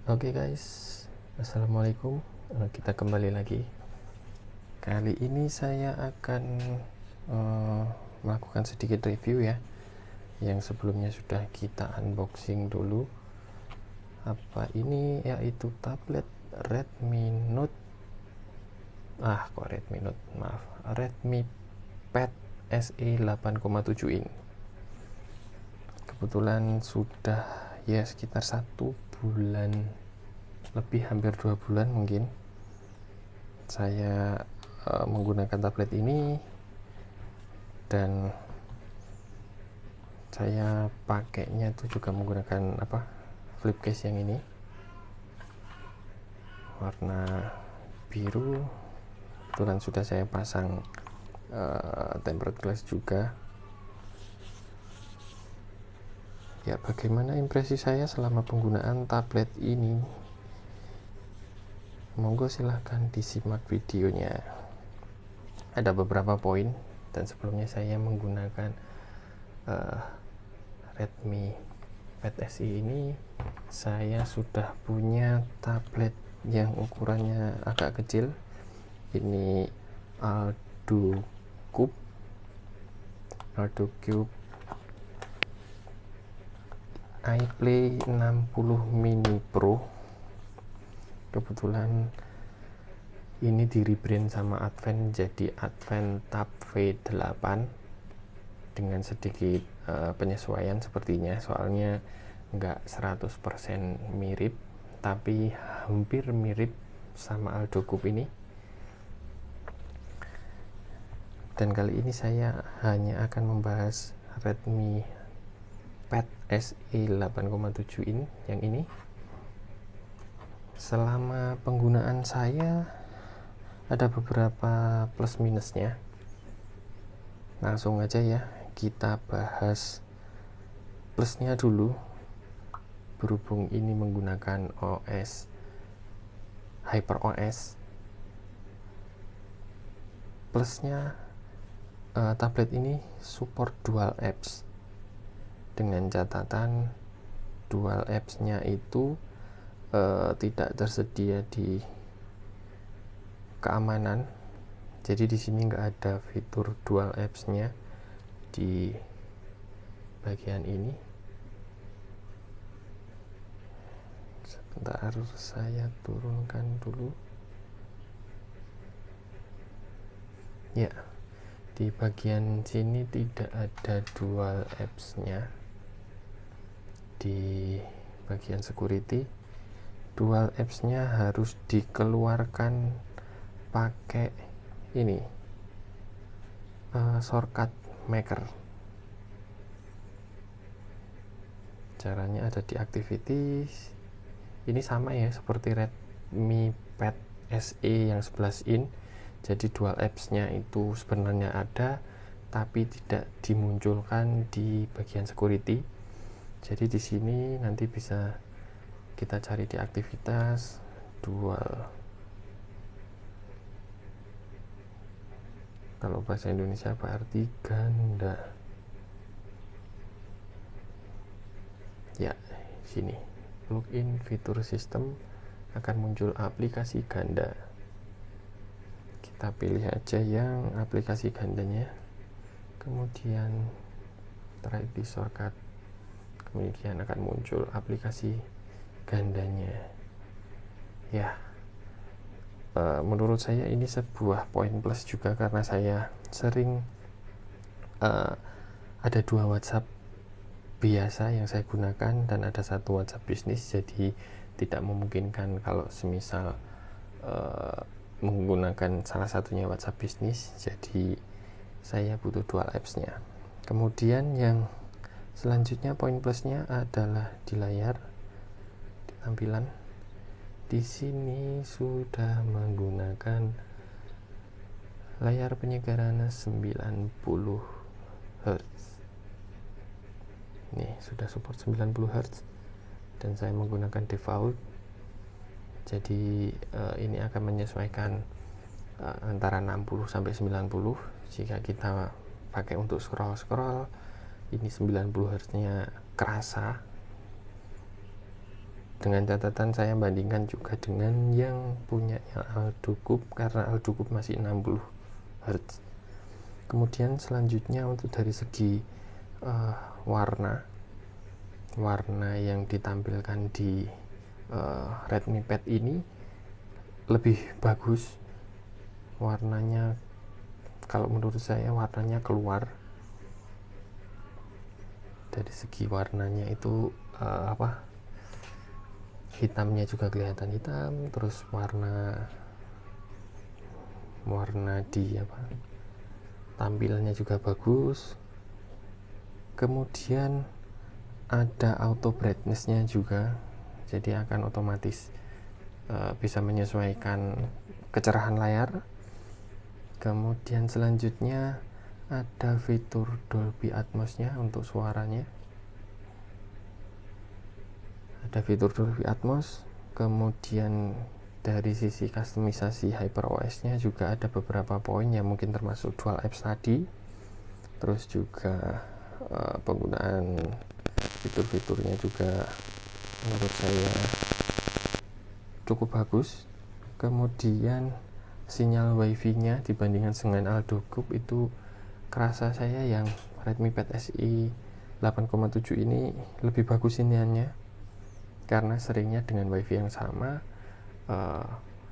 Oke guys, assalamualaikum. Kita kembali lagi. Kali ini saya akan melakukan sedikit review ya. Yang sebelumnya sudah kita unboxing dulu. Apa ini? Yaitu tablet Redmi Note. Redmi Pad SE 8,7 in. Kebetulan sudah ya sekitar 1 bulan lebih, hampir 2 bulan mungkin saya menggunakan tablet ini, dan saya pakainya itu juga menggunakan flip case yang ini warna biru. Kebetulan sudah saya pasang tempered glass juga. Ya, bagaimana impresi saya selama penggunaan tablet ini? Monggo silahkan disimak videonya. Ada beberapa poin, dan sebelumnya saya menggunakan Redmi Pad SE ini. Saya sudah punya tablet yang ukurannya agak kecil. Ini Aldo Cube iPlay 60 Mini Pro. Kebetulan ini di rebrand sama Advent jadi Advent Tab V8 dengan sedikit penyesuaian sepertinya, soalnya nggak 100% mirip, tapi hampir mirip sama Aldo Cube ini. Dan kali ini saya hanya akan membahas Redmi Pad SE 8,7 in yang ini. Selama penggunaan saya ada beberapa plus minusnya. Langsung aja ya, kita bahas plusnya dulu. Berhubung ini menggunakan OS HyperOS, plusnya tablet ini support dual apps, dengan catatan dual apps-nya itu tidak tersedia di keamanan. Jadi di sini nggak ada fitur dual apps-nya di bagian ini. Sebentar, saya turunkan dulu. Ya, di bagian sini tidak ada dual apps-nya. Di bagian security, dual apps-nya harus dikeluarkan pakai ini shortcut maker. Caranya ada di activities. Ini sama ya seperti Redmi Pad SE yang 11 in. Jadi dual apps-nya itu sebenarnya ada, tapi tidak dimunculkan di bagian security. Jadi di sini nanti bisa kita cari di aktivitas dual. Kalau bahasa Indonesia berarti ganda. Ya, sini plugin fitur sistem akan muncul aplikasi ganda. Kita pilih aja yang aplikasi gandanya, kemudian try di shortcut, kemudian akan muncul aplikasi gandanya. Ya, menurut saya ini sebuah poin plus juga, karena saya sering ada 2 WhatsApp biasa yang saya gunakan dan ada 1 WhatsApp bisnis. Jadi tidak memungkinkan kalau semisal menggunakan salah satunya WhatsApp bisnis, jadi saya butuh dual apps-nya. Kemudian yang selanjutnya poin plusnya adalah di layar, di tampilan. Di sini sudah menggunakan layar penyegaran 90 Hz. Nih, sudah support 90 Hz dan saya menggunakan default. Jadi ini akan menyesuaikan antara 60 sampai 90. Jika kita pakai untuk scroll, ini 90 Hz nya kerasa. dengan catatan saya bandingkan juga dengan yang punya Aldo Cube, karena Aldo Cube masih 60 Hz. Kemudian selanjutnya untuk dari segi warna yang ditampilkan di Redmi Pad ini lebih bagus warnanya. Kalau menurut saya warnanya keluar, dari segi warnanya itu hitamnya juga kelihatan hitam, terus warna di tampilannya juga bagus. Kemudian ada auto brightness-nya juga, jadi akan otomatis bisa menyesuaikan kecerahan layar. Kemudian selanjutnya ada fitur Dolby Atmos-nya untuk suaranya. Ada fitur Dolby Atmos. Kemudian dari sisi kustomisasi HyperOS-nya juga ada beberapa poin yang mungkin termasuk dual apps tadi. Terus juga penggunaan fitur-fiturnya juga menurut saya cukup bagus. Kemudian sinyal wifi-nya dibandingkan dengan Aldo Cube itu kerasa saya yang Redmi Pad SI 8,7 ini lebih bagus sinyalnya, karena seringnya dengan wifi yang sama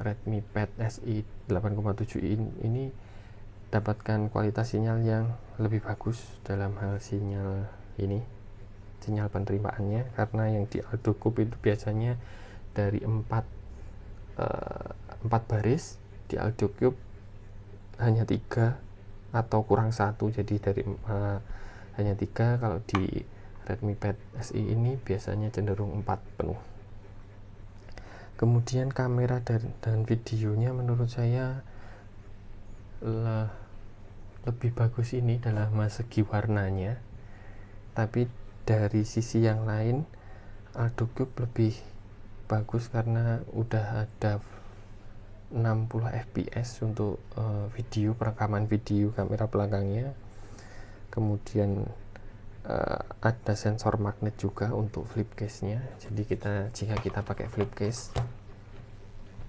Redmi Pad SI 8,7 ini dapatkan kualitas sinyal yang lebih bagus dalam hal sinyal penerimaannya, karena yang di Aldo Cube itu biasanya dari 4 baris, di Aldo Cube hanya 3 atau kurang 1, jadi dari hanya 3. Kalau di Redmi Pad SI ini biasanya cenderung 4 penuh. Kemudian kamera dan videonya menurut saya lebih bagus ini dalam segi warnanya, tapi dari sisi yang lain Aldo Cube lebih bagus karena udah ada 60 fps untuk perekaman video kamera belakangnya. Kemudian ada sensor magnet juga untuk flip case-nya, jadi jika kita pakai flip case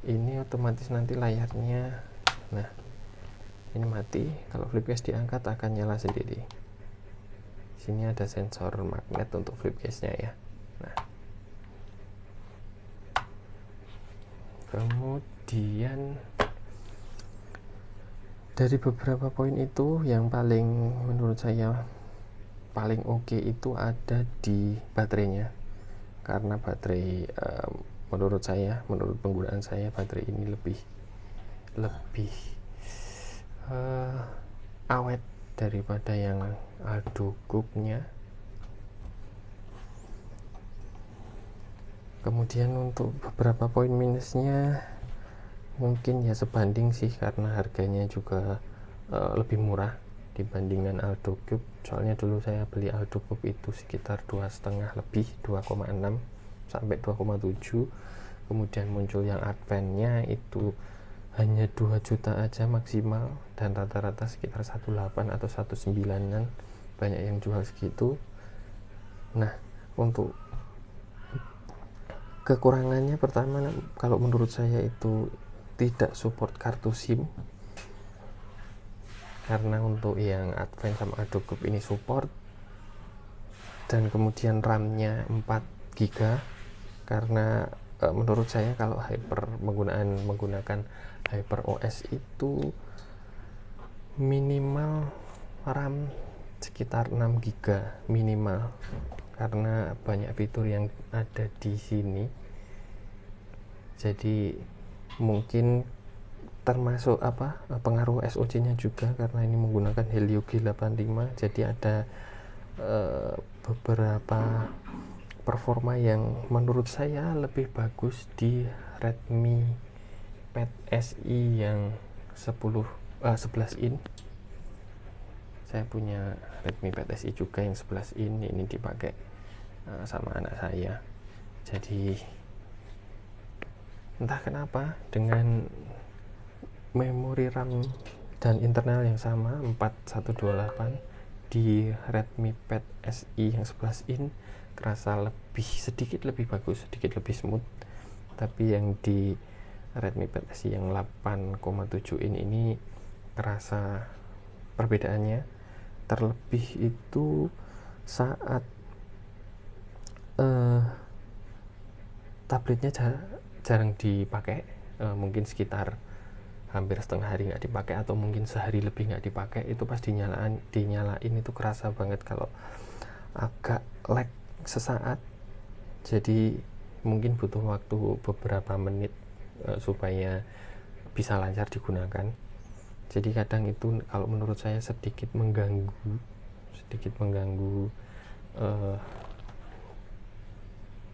ini otomatis nanti layarnya, nah ini mati, kalau flip case diangkat akan nyala sendiri. Sini ada sensor magnet untuk flip case-nya ya. Nah, kemudian dari beberapa poin itu yang menurut saya paling oke itu ada di baterainya, karena baterai menurut penggunaan saya baterai ini lebih awet daripada yang Aldo Cube-nya. Kemudian untuk beberapa poin minusnya mungkin ya sebanding sih, karena harganya juga lebih murah dibandingkan Aldo Cube. Soalnya dulu saya beli Aldo Cube itu sekitar 2,5 lebih, 2,6 sampai 2,7. Kemudian muncul yang Advance-nya itu hanya 2 juta aja maksimal, dan rata-rata sekitar 1,8 atau 1,9an, banyak yang jual segitu. Nah, untuk kekurangannya pertama, kalau menurut saya itu tidak support kartu SIM, karena untuk yang Advance sama Aldo Cube ini support. Dan kemudian RAM-nya 4 GB, karena menurut saya kalau menggunakan HyperOS itu minimal RAM sekitar 6 GB minimal, karena banyak fitur yang ada di sini. Jadi mungkin termasuk pengaruh SoC-nya juga, karena ini menggunakan Helio G85, jadi ada beberapa performa yang menurut saya lebih bagus di Redmi Pad SI yang 11 in. Saya punya Redmi Pad SI juga yang 11 in, ini dipakai sama anak saya. Jadi entah kenapa dengan memori RAM dan internal yang sama 4128 di Redmi Pad SI yang 11 in kerasa sedikit lebih bagus, sedikit lebih smooth. Tapi yang di Redmi Pad SE yang 8,7 in ini terasa perbedaannya, terlebih itu saat tabletnya jarang dipakai, mungkin sekitar hampir setengah hari nggak dipakai, atau mungkin sehari lebih nggak dipakai. Itu pas dinyalain itu kerasa banget kalau agak lag sesaat. Jadi mungkin butuh waktu beberapa menit supaya bisa lancar digunakan. Jadi kadang itu kalau menurut saya sedikit mengganggu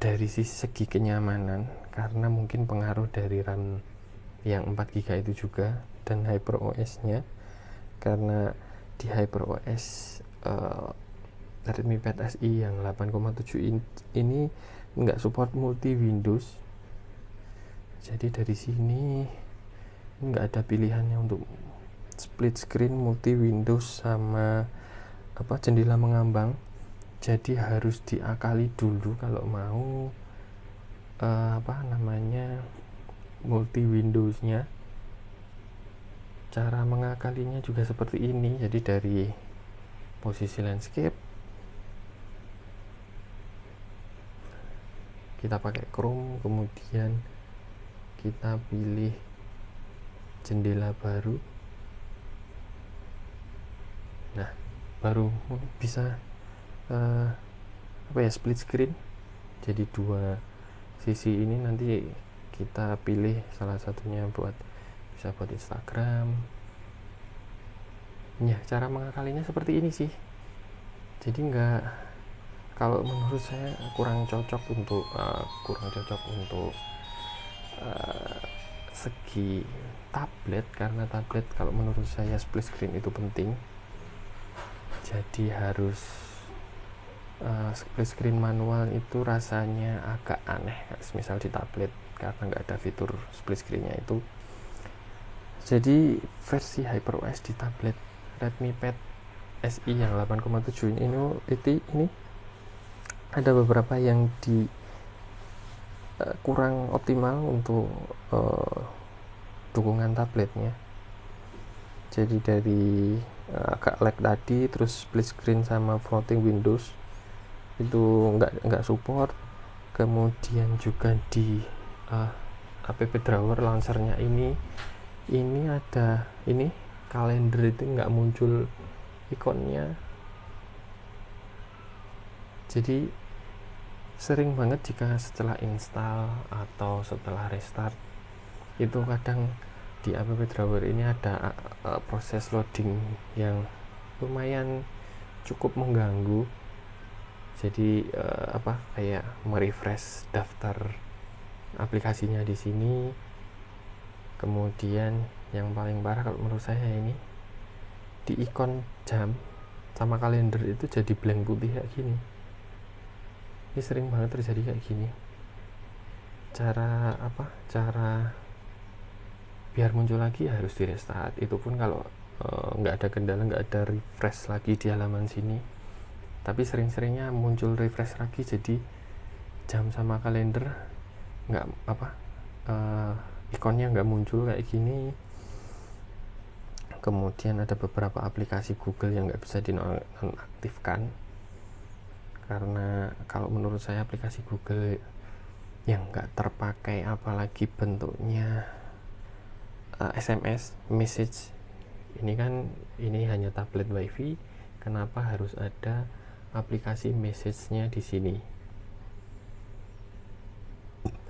dari segi kenyamanan, karena mungkin pengaruh dari RAM yang 4 GB itu juga, dan HyperOS nya, karena di HyperOS Redmi Pad SE yang 8,7 inch ini nggak support multi Windows. Jadi dari sini nggak ada pilihannya untuk split screen multi Windows sama jendela mengambang. Jadi harus diakali dulu kalau mau multi Windows-nya. Cara mengakalinya juga seperti ini. Jadi dari posisi landscape kita pakai Chrome, kemudian kita pilih jendela baru. Nah, baru bisa split screen. Jadi dua sisi ini nanti kita pilih salah satunya bisa buat Instagram. Ya, cara mengakalinya seperti ini sih. Jadi kalau menurut saya kurang cocok untuk segi tablet, karena tablet kalau menurut saya split screen itu penting. Jadi harus split screen manual itu rasanya agak aneh misal di tablet, karena nggak ada fitur split screen-nya itu. Jadi versi HyperOS di tablet Redmi Pad SE yang 8,7 ini ada beberapa yang kurang optimal untuk dukungan tabletnya. Jadi dari agak lag tadi, terus split screen sama floating Windows itu nggak support. Kemudian juga di app drawer launchernya ini ada kalender itu nggak muncul ikonnya. Jadi sering banget jika setelah install atau setelah restart itu kadang di app drawer ini ada proses loading yang lumayan cukup mengganggu. Jadi kayak merefresh daftar aplikasinya di sini. Kemudian yang paling parah kalau menurut saya ini di ikon jam sama kalender itu jadi blank putih kayak gini. Ini sering banget terjadi kayak gini. Cara biar muncul lagi harus di restart. Itu pun kalau nggak ada kendala, nggak ada refresh lagi di halaman sini. Tapi sering-seringnya muncul refresh lagi, jadi jam sama kalender ikonnya nggak muncul kayak gini. Kemudian ada beberapa aplikasi Google yang nggak bisa dinonaktifkan, karena kalau menurut saya aplikasi Google yang nggak terpakai, apalagi bentuknya SMS message ini hanya tablet WiFi, kenapa harus ada aplikasi message-nya di sini?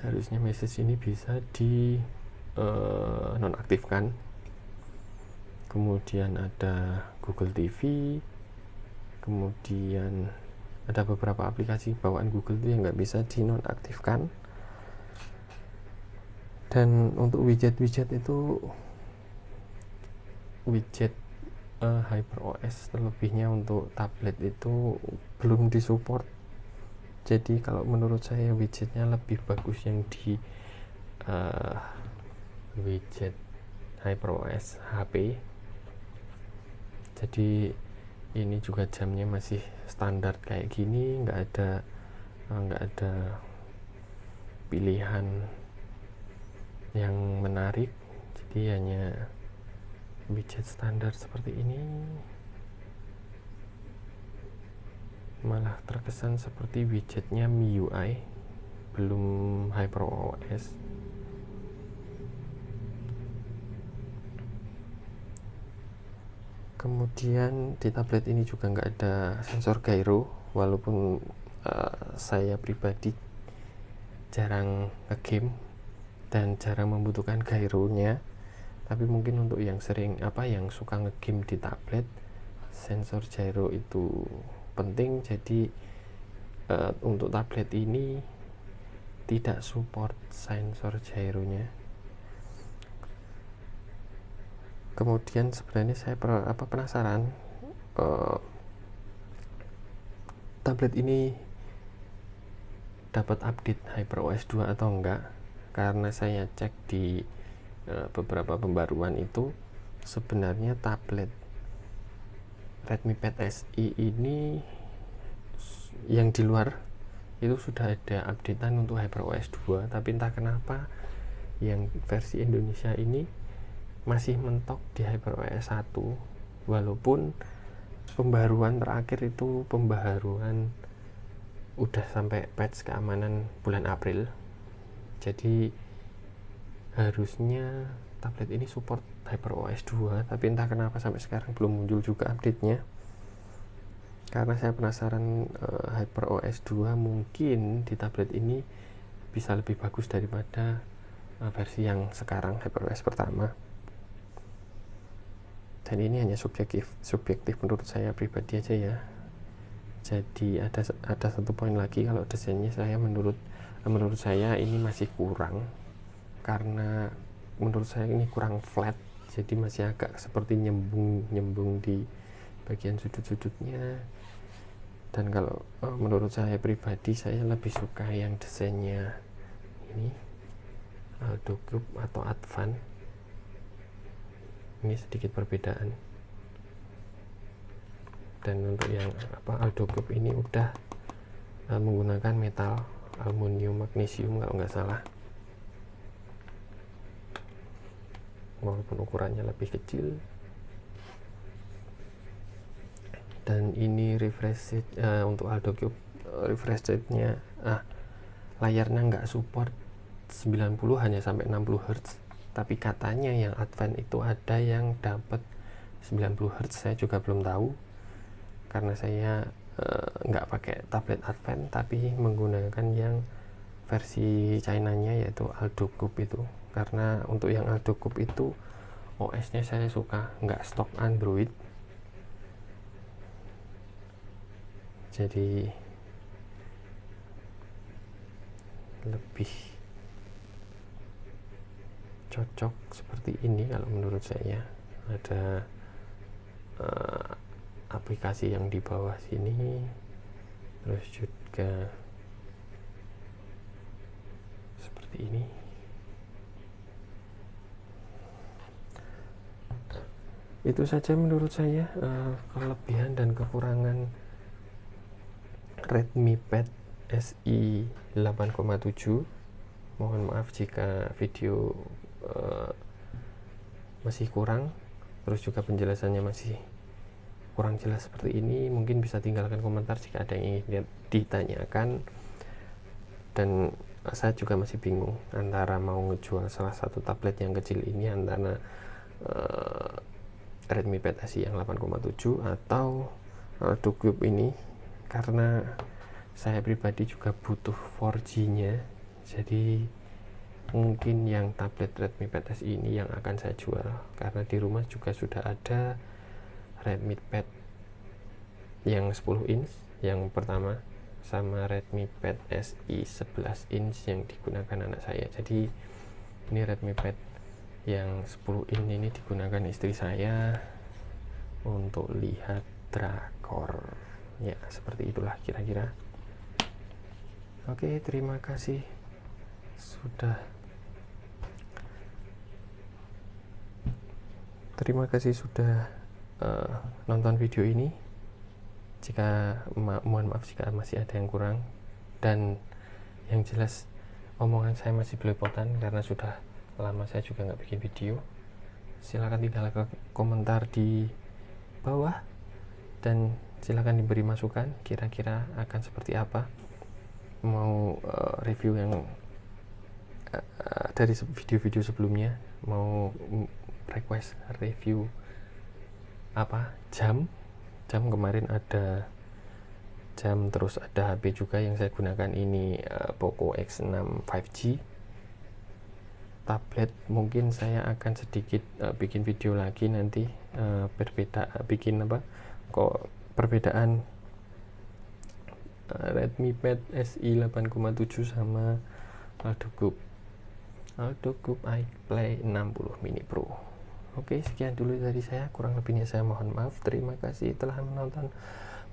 Harusnya message ini bisa di nonaktifkan. Kemudian ada Google TV, kemudian ada beberapa aplikasi bawaan Google itu yang nggak bisa dinonaktifkan. Dan untuk widget itu widget HyperOS terlebihnya untuk tablet itu belum disupport. Jadi kalau menurut saya widgetnya lebih bagus yang di widget HyperOS HP. Jadi ini juga jamnya masih standar kayak gini, nggak ada nggak ada pilihan yang menarik, jadi hanya widget standar seperti ini. Malah terkesan seperti widgetnya MIUI, belum HyperOS. Kemudian di tablet ini juga nggak ada sensor gyro, walaupun saya pribadi jarang ngegame dan jarang membutuhkan gyronya, tapi mungkin untuk yang sering yang suka ngegame di tablet, sensor gyro itu penting. Jadi untuk tablet ini tidak support sensor gyronya. Kemudian sebenarnya saya penasaran tablet ini dapat update HyperOS 2 atau enggak, karena saya cek di beberapa pembaruan itu sebenarnya tablet Redmi Pad SE ini yang di luar itu sudah ada updatean untuk HyperOS 2, tapi entah kenapa yang versi Indonesia ini masih mentok di HyperOS 1, walaupun pembaruan terakhir itu pembaruan udah sampai patch keamanan bulan April. Jadi harusnya tablet ini support HyperOS 2, tapi entah kenapa sampai sekarang belum muncul juga update-nya. Karena saya penasaran HyperOS 2 mungkin di tablet ini bisa lebih bagus daripada versi yang sekarang HyperOS pertama. Dan ini hanya subjektif menurut saya pribadi aja ya. Jadi ada satu poin lagi, kalau desainnya menurut saya ini masih kurang, karena menurut saya ini kurang flat, jadi masih agak seperti nyembung di bagian sudut-sudutnya. Dan kalau menurut saya pribadi, saya lebih suka yang desainnya ini Aldo Cube atau Advan. Ini sedikit perbedaan. Dan untuk yang Aldo Cube ini udah menggunakan metal aluminium magnesium kalau nggak salah, walaupun ukurannya lebih kecil. Dan ini refresh rate untuk Aldo Cube, refresh rate nya layarnya nggak support 90, hanya sampai 60 Hz. Tapi katanya yang Advan itu ada yang dapat 90 Hz. Saya juga belum tahu, karena saya nggak pakai tablet Advan, tapi menggunakan yang versi China-nya, yaitu Aldo Cube itu. Karena untuk yang Aldo Cube itu OS-nya saya suka, nggak stok Android, jadi lebih cocok seperti ini kalau menurut saya. Ada aplikasi yang di bawah sini, terus juga seperti ini. Itu saja menurut saya kelebihan dan kekurangan Redmi Pad SE 8,7. Mohon maaf jika video masih kurang, terus juga penjelasannya masih kurang jelas seperti ini. Mungkin bisa tinggalkan komentar jika ada yang ingin ditanyakan. Dan saya juga masih bingung antara mau ngejual salah satu tablet yang kecil ini, antara Redmi Pad SE yang 8,7 atau Aldo Cube ini, karena saya pribadi juga butuh 4G nya. Jadi mungkin yang tablet Redmi Pad SE ini yang akan saya jual, karena di rumah juga sudah ada Redmi Pad yang 10 inch yang pertama, sama Redmi Pad SE 11 inch yang digunakan anak saya. Jadi ini Redmi Pad yang 10 inch ini digunakan istri saya untuk lihat drakor ya, seperti itulah kira-kira. Oke, terima kasih sudah nonton video ini. Mohon maaf jika masih ada yang kurang. Dan yang jelas omongan saya masih belepotan karena sudah lama saya juga nggak bikin video. Silahkan tinggalkan komentar di bawah dan silahkan diberi masukan kira-kira akan seperti apa, mau review yang dari video-video sebelumnya, mau request review apa jam kemarin ada jam, terus ada HP juga yang saya gunakan ini Poco X6 5G. Tablet mungkin saya akan sedikit bikin video lagi nanti, perbedaan Redmi Pad SI 8,7 sama AldoCube iPlay 60 Mini Pro. Oke, sekian dulu dari saya, kurang lebihnya saya mohon maaf. Terima kasih telah menonton.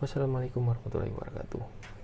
Wassalamualaikum warahmatullahi wabarakatuh.